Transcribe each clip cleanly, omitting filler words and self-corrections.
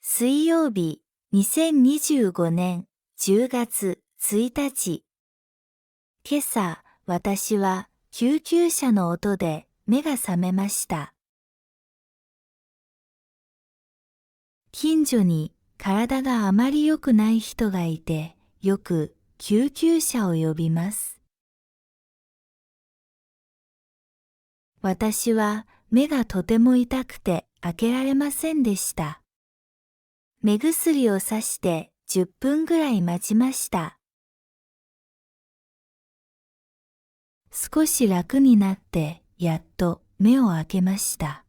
水曜日、2025年10月1日。今朝、私は救急車の音で目が覚めました。近所に体があまり良くない人がいて、よく救急車を呼びます。私は目がとても痛くて開けられませんでした。目薬をさして10分ぐらい待ちました。少し楽になってやっと目を開けました。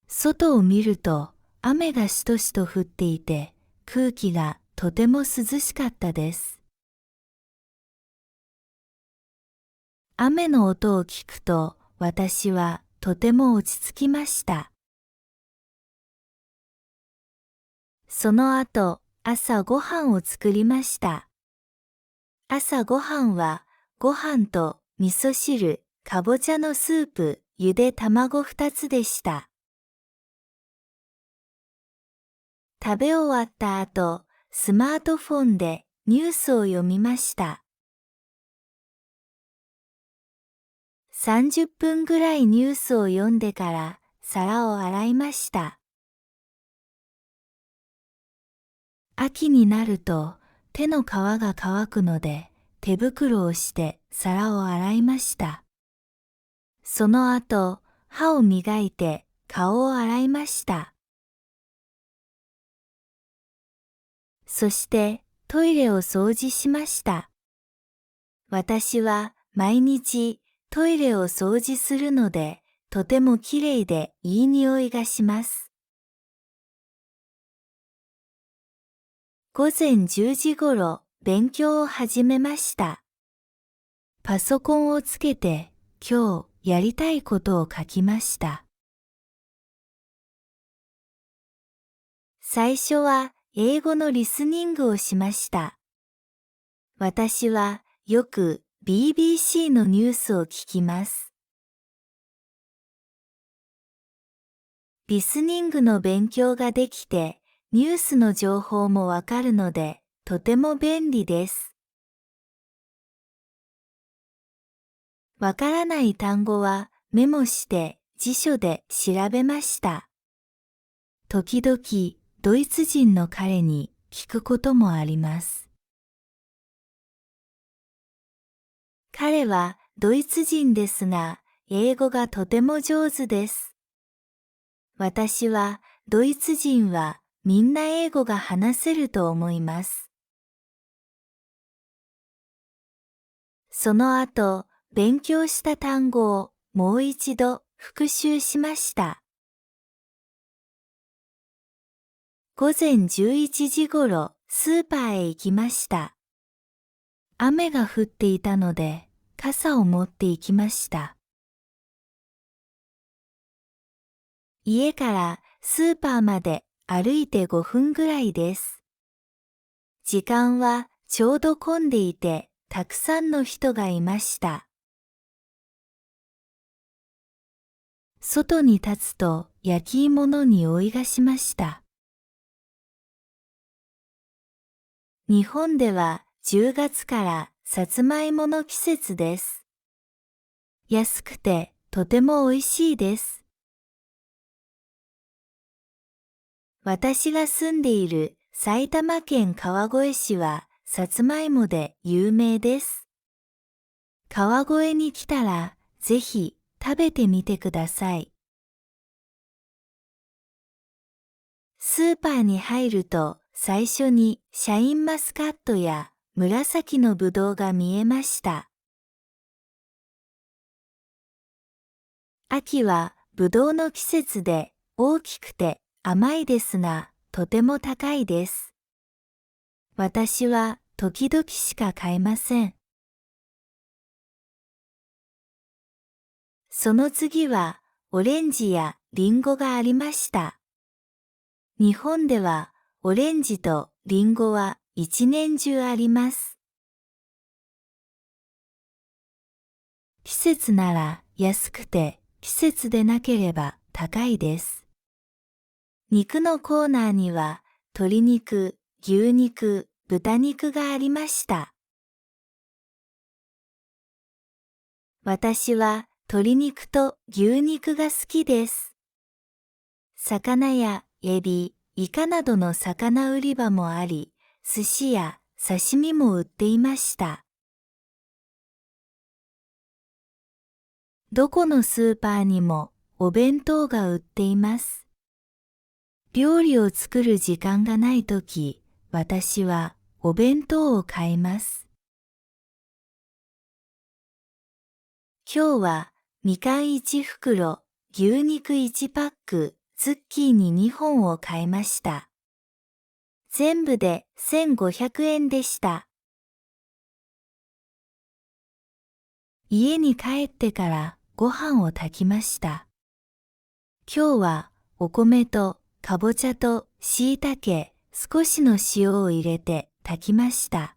外を見ると雨がしとしと降っていて空気がとても涼しかったです。雨の音を聞くと私はとても落ち着きました。その後、朝ご飯を作りました。朝ご飯はご飯と味噌汁、かぼちゃのスープ、ゆで卵2つでした。食べ終わった後、スマートフォンでニュースを読みました。30分ぐらいニュースを読んでから皿を洗いました。秋になると手の皮が乾くので手袋をして皿を洗いました。その後、歯を磨いて顔を洗いました。そしてトイレを掃除しました。私は毎日トイレを掃除するので、とてもきれいでいい匂いがします。午前10時ごろ、勉強を始めました。パソコンをつけて、今日やりたいことを書きました。最初は英語のリスニングをしました。私はよく BBC のニュースを聞きます。リスニングの勉強ができて、ニュースの情報もわかるので、とても便利です。わからない単語はメモして辞書で調べました。時々ドイツ人の彼に聞くこともあります。彼はドイツ人ですが、英語がとても上手です。私はドイツ人はみんな英語が話せると思います。その後、勉強した単語をもう一度復習しました。午前11時ごろ、スーパーへ行きました。雨が降っていたので、傘を持って行きました。家からスーパーまで歩いて5分ぐらいです。時間はちょうど混んでいて、たくさんの人がいました。外に立つと焼き芋の匂いがしました。日本では10月からさつまいもの季節です。安くてとても美味しいです。私が住んでいる埼玉県川越市はさつまいもで有名です。川越に来たらぜひ食べてみてください。スーパーに入ると最初にシャインマスカットや紫のぶどうが見えました。秋はぶどうの季節で大きくて甘いですがとても高いです。私は時々しか買えません。その次はオレンジやリンゴがありました。日本ではオレンジとリンゴは一年中あります。季節なら安くて季節でなければ高いです。肉のコーナーには鶏肉、牛肉、豚肉がありました。私は鶏肉と牛肉が好きです。魚やエビ、イカなどの魚売り場もあり、寿司や刺身も売っていました。どこのスーパーにもお弁当が売っています。料理を作る時間がないとき、私はお弁当を買います。今日はみかん1袋、牛肉1パック、ズッキーニ2本を買いました。全部で1500円でした。家に帰ってからご飯を炊きました。今日はお米とかぼちゃと椎茸、少しの塩を入れて炊きました。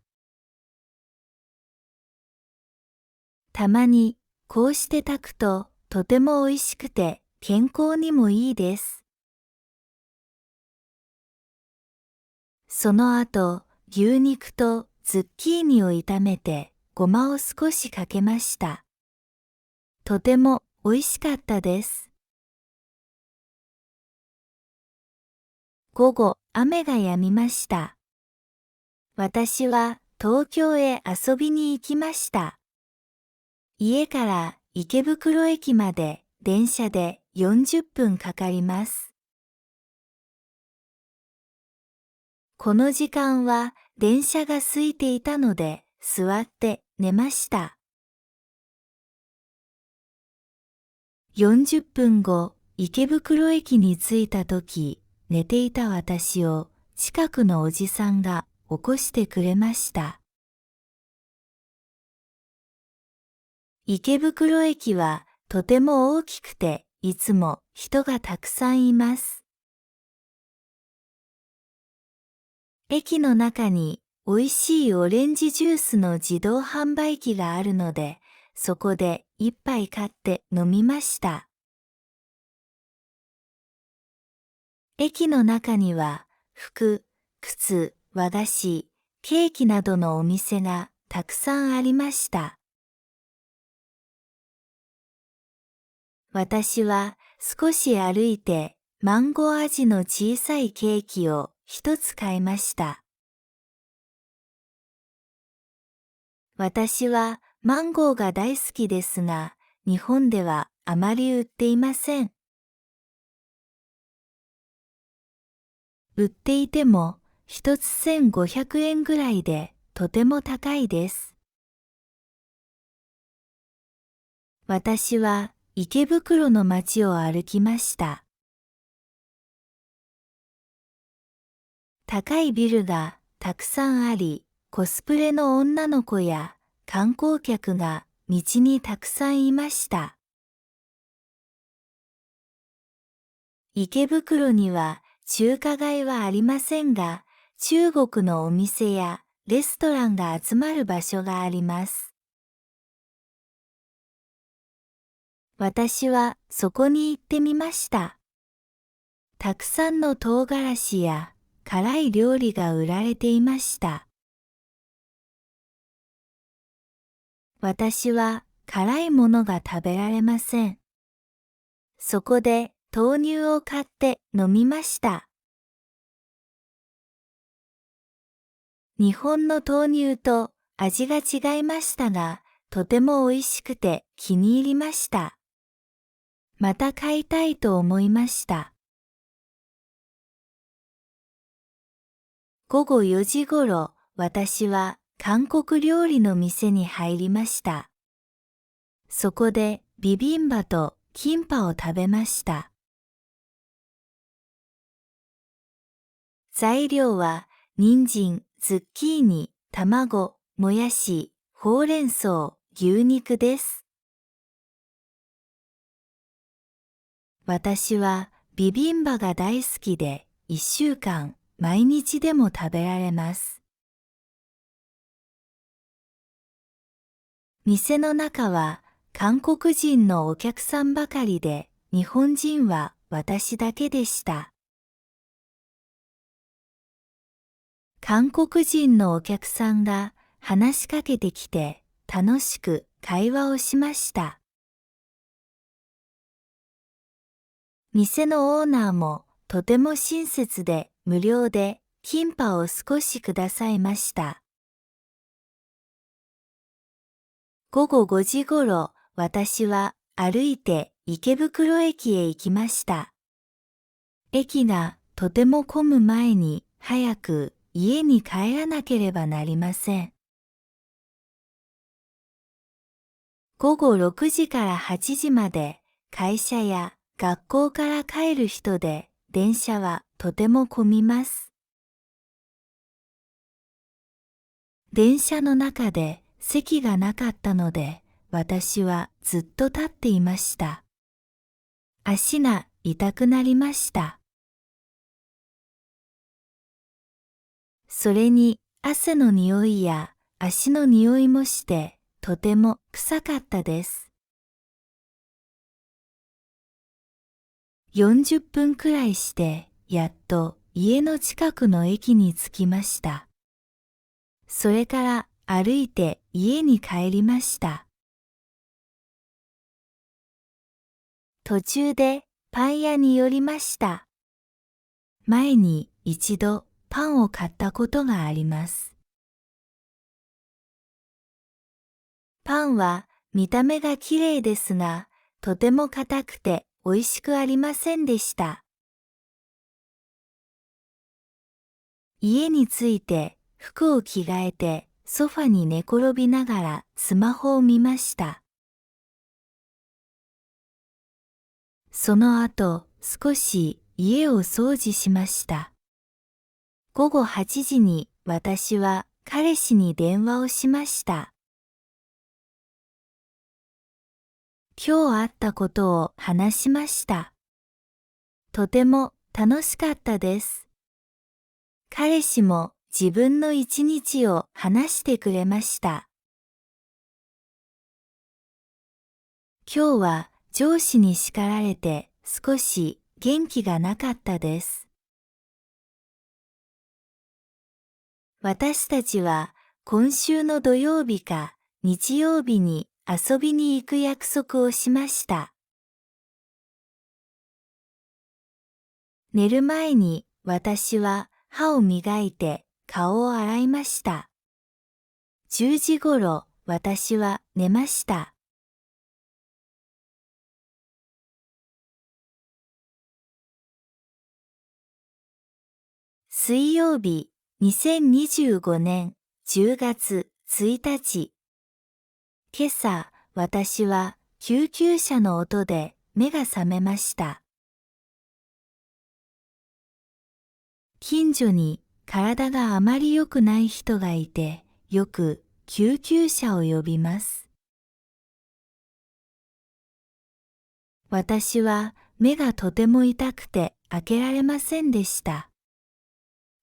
たまにこうして炊くととても美味しくて健康にもいいです。その後、牛肉とズッキーニを炒めてごまを少しかけました。とても美味しかったです。午後、雨が止みました。私は東京へ遊びに行きました。家から池袋駅まで電車で40分かかります。この時間は電車が空いていたので座って寝ました。40分後、池袋駅に着いたとき、寝ていた私を近くのおじさんが起こしてくれました。池袋駅はとても大きくて、いつも人がたくさんいます。駅の中に美味しいオレンジジュースの自動販売機があるので、そこで一杯買って飲みました。駅の中には服、靴、和菓子、ケーキなどのお店がたくさんありました。私は少し歩いてマンゴー味の小さいケーキを一つ買いました。私はマンゴーが大好きですが、日本ではあまり売っていません。売っていても一つ1500円ぐらいでとても高いです。私は池袋の街を歩きました。高いビルがたくさんあり、コスプレの女の子や観光客が道にたくさんいました。池袋には中華街はありませんが、中国のお店やレストランが集まる場所があります。私はそこに行ってみました。たくさんの唐辛子や辛い料理が売られていました。私は辛いものが食べられません。そこで豆乳を買って飲みました。日本の豆乳と味が違いましたが、とても美味しくて気に入りました。また買いたいと思いました。午後4時ごろ、私は韓国料理の店に入りました。そこでビビンバとキンパを食べました。材料は、人参、ズッキーニ、卵、もやし、ほうれん草、牛肉です。私はビビンバが大好きで、1週間、毎日でも食べられます。店の中は韓国人のお客さんばかりで、日本人は私だけでした。韓国人のお客さんが話しかけてきて楽しく会話をしました。店のオーナーもとても親切で無料でキンパを少しくださいました。午後5時ごろ、私は歩いて池袋駅へ行きました。駅がとても混む前に早く家に帰らなければなりません。午後6時から8時まで会社や学校から帰る人で電車はとても混みます。電車の中で席がなかったので私はずっと立っていました。足が痛くなりました。それに汗の匂いや足の匂いもしてとても臭かったです。40分くらいしてやっと家の近くの駅に着きました。それから歩いて家に帰りました。途中でパン屋に寄りました。前に一度パンを買ったことがあります。パンは見た目がきれいですが、とても硬くて美味しくありませんでした。家に着いて服を着替えてソファに寝転びながらスマホを見ました。その後、少し家を掃除しました。午後8時に私は彼氏に電話をしました。今日あったことを話しました。とても楽しかったです。彼氏も自分の一日を話してくれました。今日は上司に叱られて少し元気がなかったです。私たちは今週の土曜日か日曜日に遊びに行く約束をしました。寝る前に私は歯を磨いて顔を洗いました。10時ごろ私は寝ました。水曜日、2025年10月1日。今朝、私は救急車の音で目が覚めました。近所に体があまり良くない人がいて、よく救急車を呼びます。私は目がとても痛くて開けられませんでした。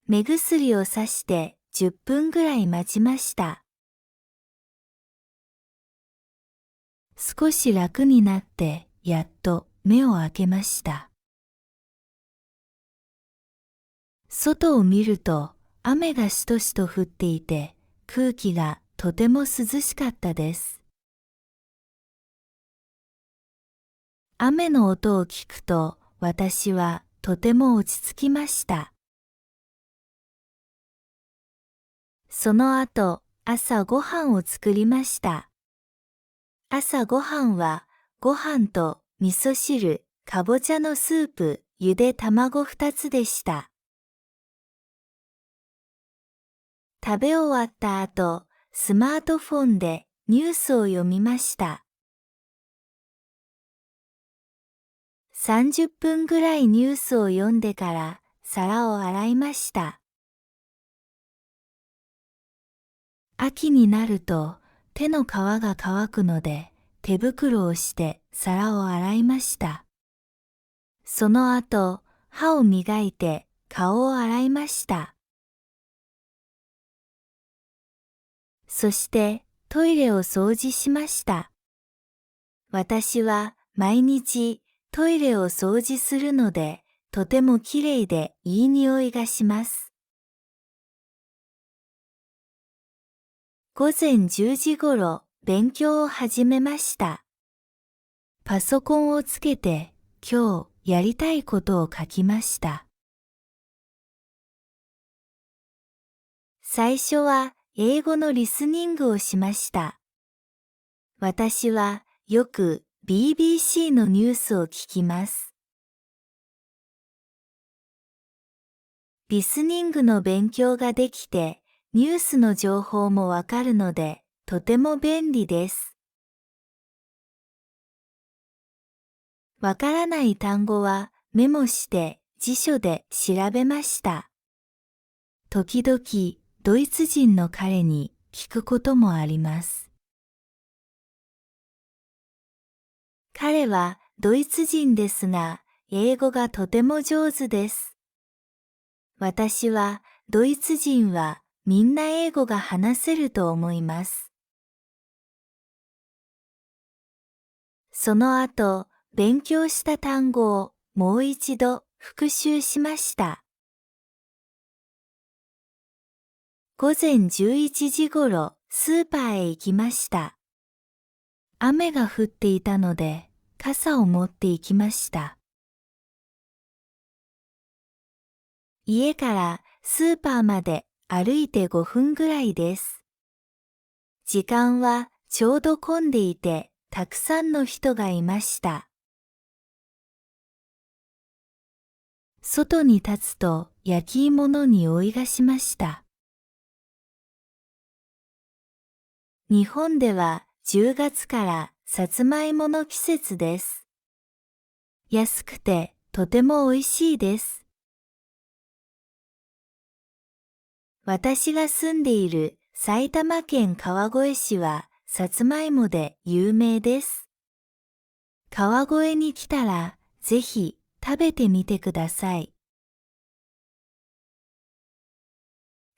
目薬をさして10分ぐらい待ちました。少し楽になってやっと目を開けました。外を見ると雨がしとしと降っていて空気がとても涼しかったです。雨の音を聞くと私はとても落ち着きました。その後、朝ごはんを作りました。朝ごはんはご飯と味噌汁、かぼちゃのスープ、ゆで卵2つでした。食べ終わった後、スマートフォンでニュースを読みました。30分ぐらいニュースを読んでから皿を洗いました。秋になると手の皮が乾くので手袋をして皿を洗いました。その後、歯を磨いて顔を洗いました。そしてトイレを掃除しました。私は毎日トイレを掃除するのでとてもきれいでいい匂いがします。午前10時ごろ、勉強を始めました。パソコンをつけて、今日やりたいことを書きました。最初は英語のリスニングをしました。私はよく BBC のニュースを聞きます。リスニングの勉強ができて、ニュースの情報もわかるので、とても便利です。わからない単語はメモして辞書で調べました。時々ドイツ人の彼に聞くこともあります。彼はドイツ人ですが、英語がとても上手です。私はドイツ人はみんな英語が話せると思います。その後、勉強した単語をもう一度復習しました。午前11時ごろ、スーパーへ行きました。雨が降っていたので、傘を持って行きました。家からスーパーまで歩いて5分ぐらいです。時間はちょうど混んでいて、たくさんの人がいました。外に立つと焼き芋の匂いがしました。日本では10月からさつまいもの季節です。安くてとても美味しいです。私が住んでいる埼玉県川越市はさつまいもで有名です。川越に来たらぜひ食べてみてください。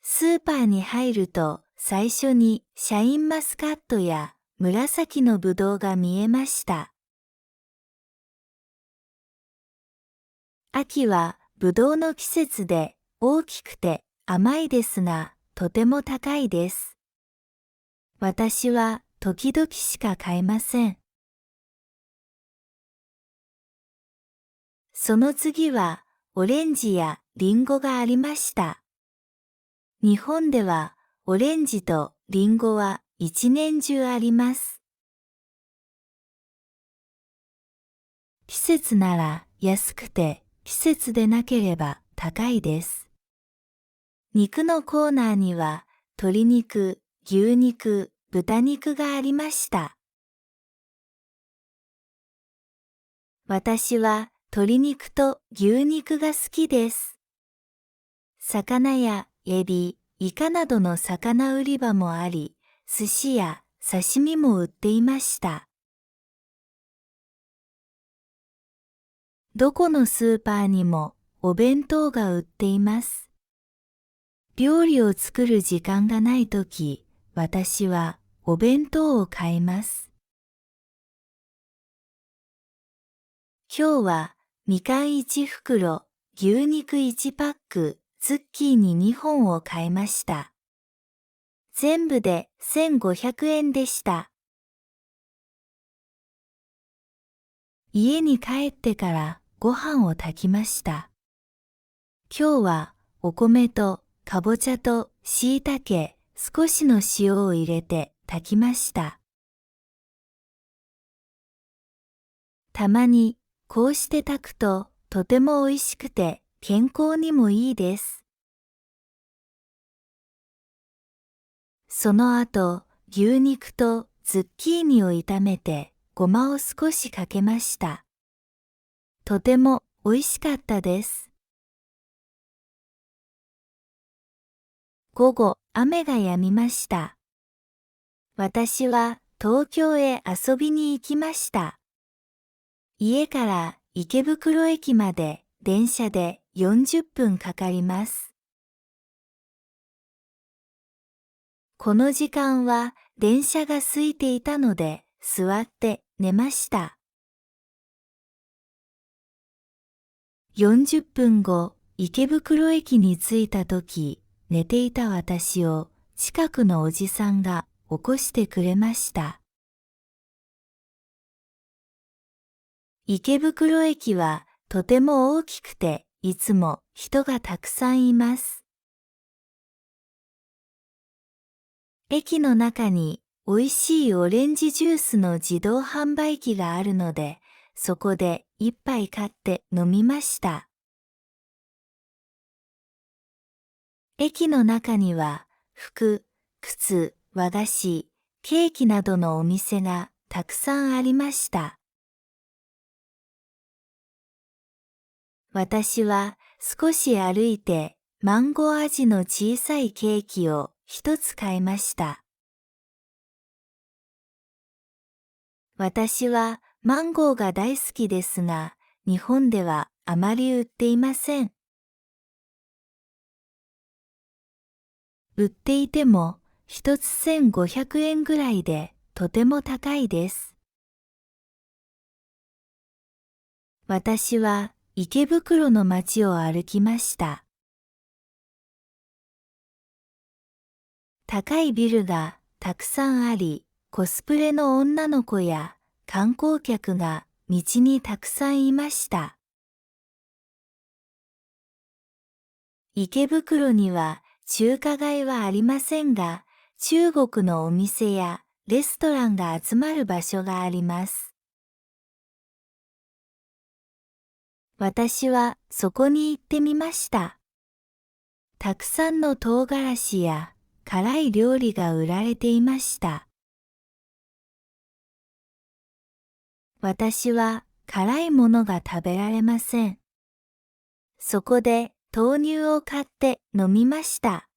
スーパーに入ると最初にシャインマスカットや紫のぶどうが見えました。秋はぶどうの季節で大きくて甘いですがとても高いです。私は時々しか買えません。その次はオレンジやリンゴがありました。日本ではオレンジとリンゴは一年中あります。季節なら安くて季節でなければ高いです。肉のコーナーには鶏肉、牛肉、豚肉がありました。私は鶏肉と牛肉が好きです。魚やエビ、イカなどの魚売り場もあり、寿司や刺身も売っていました。どこのスーパーにもお弁当が売っています。料理を作る時間がないとき、私はお弁当を買います。今日はみかん1袋、牛肉1パック、ズッキーニ2本を買いました。全部で1500円でした。家に帰ってからご飯を炊きました。今日はお米とかぼちゃと椎茸、少しの塩を入れて炊きました。たまにこうして炊くととても美味しくて健康にもいいです。その後、牛肉とズッキーニを炒めてごまを少しかけました。とても美味しかったです。午後、雨が止みました。私は東京へ遊びに行きました。家から池袋駅まで電車で40分かかります。この時間は電車が空いていたので座って寝ました。40分後、池袋駅に着いたとき、寝ていた私を近くのおじさんが起こしてくれました。池袋駅はとても大きくて、いつも人がたくさんいます。駅の中に美味しいオレンジジュースの自動販売機があるので、そこで一杯買って飲みました。駅の中には服、靴、和菓子、ケーキなどのお店がたくさんありました。私は少し歩いてマンゴー味の小さいケーキを一つ買いました。私はマンゴーが大好きですが、日本ではあまり売っていません。売っていても一つ1500円ぐらいでとても高いです。私は池袋の街を歩きました。高いビルがたくさんあり、コスプレの女の子や観光客が道にたくさんいました。池袋には中華街はありませんが、中国のお店やレストランが集まる場所があります。私はそこに行ってみました。たくさんの唐辛子や辛い料理が売られていました。私は辛いものが食べられません。そこで豆乳を買って飲みました。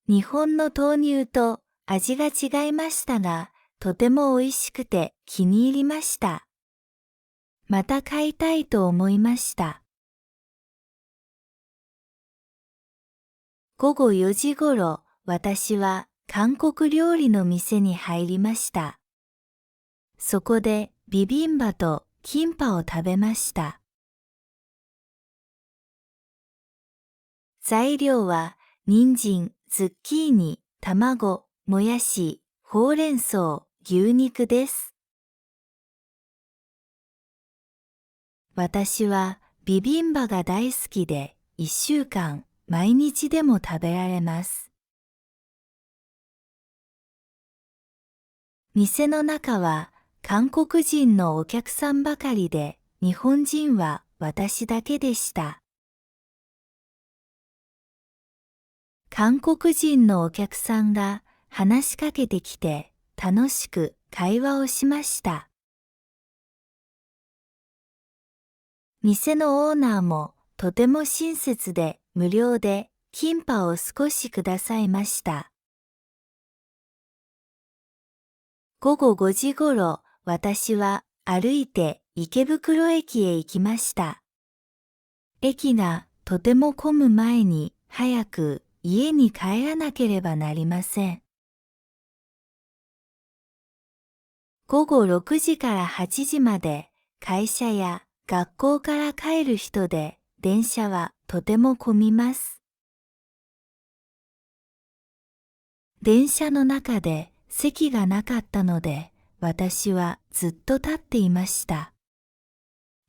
日本の豆乳と味が違いましたが、とても美味しくて気に入りました。また買いたいと思いました。午後4時ごろ、私は韓国料理の店に入りました。そこでビビンバとキンパを食べました。材料は、人参、ズッキーニ、卵、もやし、ほうれん草、牛肉です。私はビビンバが大好きで、1週間、毎日でも食べられます。店の中は、韓国人のお客さんばかりで、日本人は私だけでした。韓国人のお客さんが話しかけてきて楽しく会話をしました。店のオーナーもとても親切で無料でキンパを少しくださいました。午後5時ごろ、私は歩いて池袋駅へ行きました。駅がとても混む前に早く家に帰らなければなりません。午後6時から8時まで会社や学校から帰る人で電車はとても混みます。電車の中で席がなかったので私はずっと立っていました。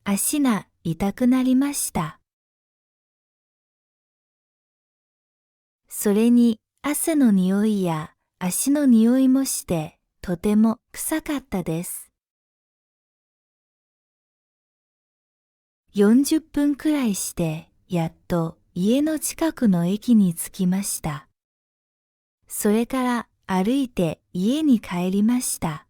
足が痛くなりました。それに汗の匂いや足の匂いもしてとても臭かったです。40分くらいしてやっと家の近くの駅に着きました。それから歩いて家に帰りました。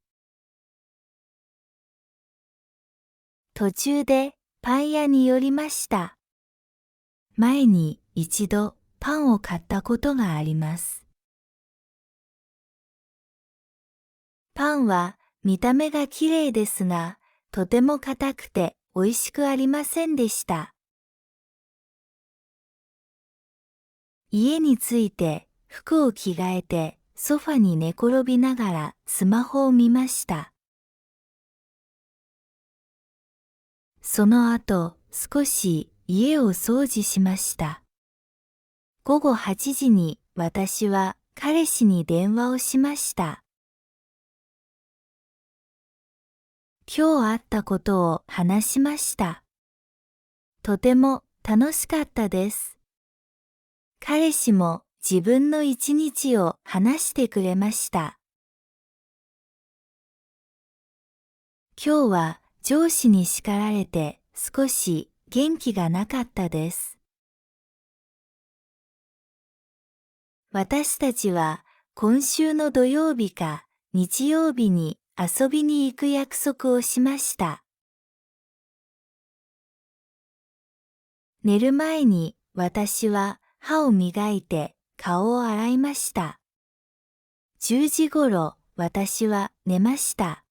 途中でパン屋に寄りました。前に一度パンを買ったことがあります。パンは見た目が綺麗ですが、とても硬くて美味しくありませんでした。家に着いて服を着替えてソファに寝転びながらスマホを見ました。その後、少し家を掃除しました。午後8時に私は彼氏に電話をしました。今日あったことを話しました。とても楽しかったです。彼氏も自分の一日を話してくれました。今日は上司に叱られて少し元気がなかったです。私たちは今週の土曜日か日曜日に遊びに行く約束をしました。寝る前に私は歯を磨いて顔を洗いました。10時ごろ私は寝ました。